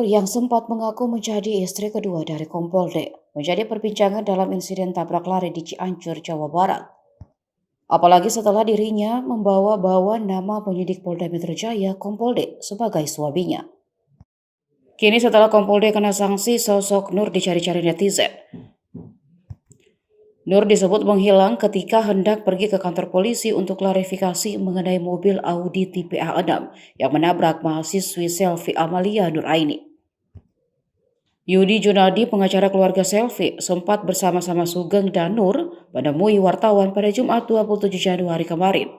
yang sempat mengaku menjadi istri kedua dari Kompol D menjadi perbincangan dalam insiden tabrak lari di Cianjur, Jawa Barat. Apalagi setelah dirinya membawa-bawa nama penyidik Polda Metro Jaya Kompol D sebagai suaminya. Kini setelah Kompol D kena sanksi, sosok Nur dicari-cari netizen. Nur disebut menghilang ketika hendak pergi ke kantor polisi untuk klarifikasi mengenai mobil Audi tipe A6 yang menabrak mahasiswi Selvi Amalia Nuraini. Yudi Junadi, pengacara keluarga Selvi, sempat bersama-sama Sugeng dan Nur menemui wartawan pada Jumat 27 Januari kemarin.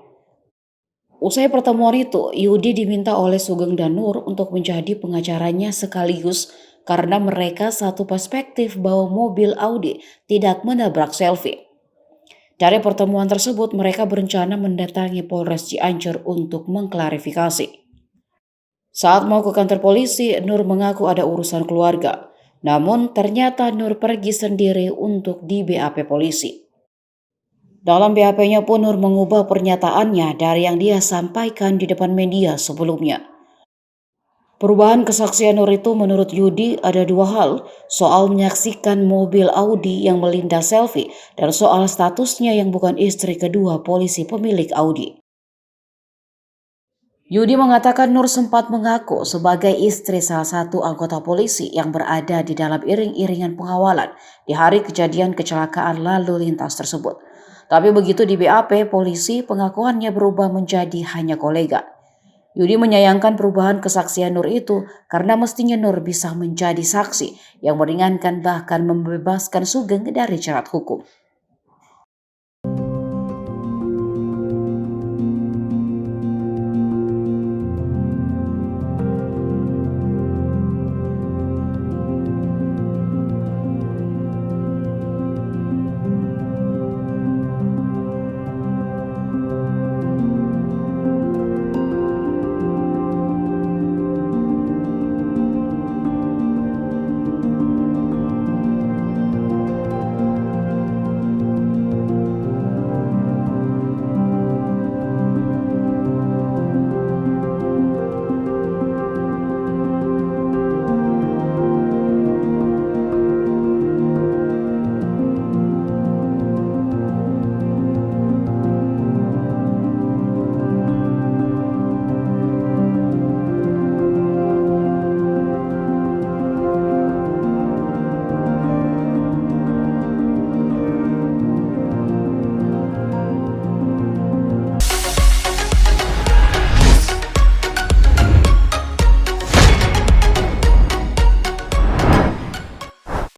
Usai pertemuan itu, Yudi diminta oleh Sugeng dan Nur untuk menjadi pengacaranya sekaligus karena mereka satu perspektif bahwa mobil Audi tidak menabrak Selvi. Dari pertemuan tersebut, mereka berencana mendatangi Polres Cianjur untuk mengklarifikasi. Saat mau ke kantor polisi, Nur mengaku ada urusan keluarga. Namun ternyata Nur pergi sendiri untuk di BAP polisi. Dalam BAP-nya pun Nur mengubah pernyataannya dari yang dia sampaikan di depan media sebelumnya. Perubahan kesaksian Nur itu menurut Yudi ada dua hal, soal menyaksikan mobil Audi yang melindas Selvi dan soal statusnya yang bukan istri kedua polisi pemilik Audi. Yudi mengatakan Nur sempat mengaku sebagai istri salah satu anggota polisi yang berada di dalam iring-iringan pengawalan di hari kejadian kecelakaan lalu lintas tersebut. Tapi begitu di BAP polisi, pengakuannya berubah menjadi hanya kolega. Yudi menyayangkan perubahan kesaksian Nur itu karena mestinya Nur bisa menjadi saksi yang meringankan bahkan membebaskan Sugeng dari jerat hukum.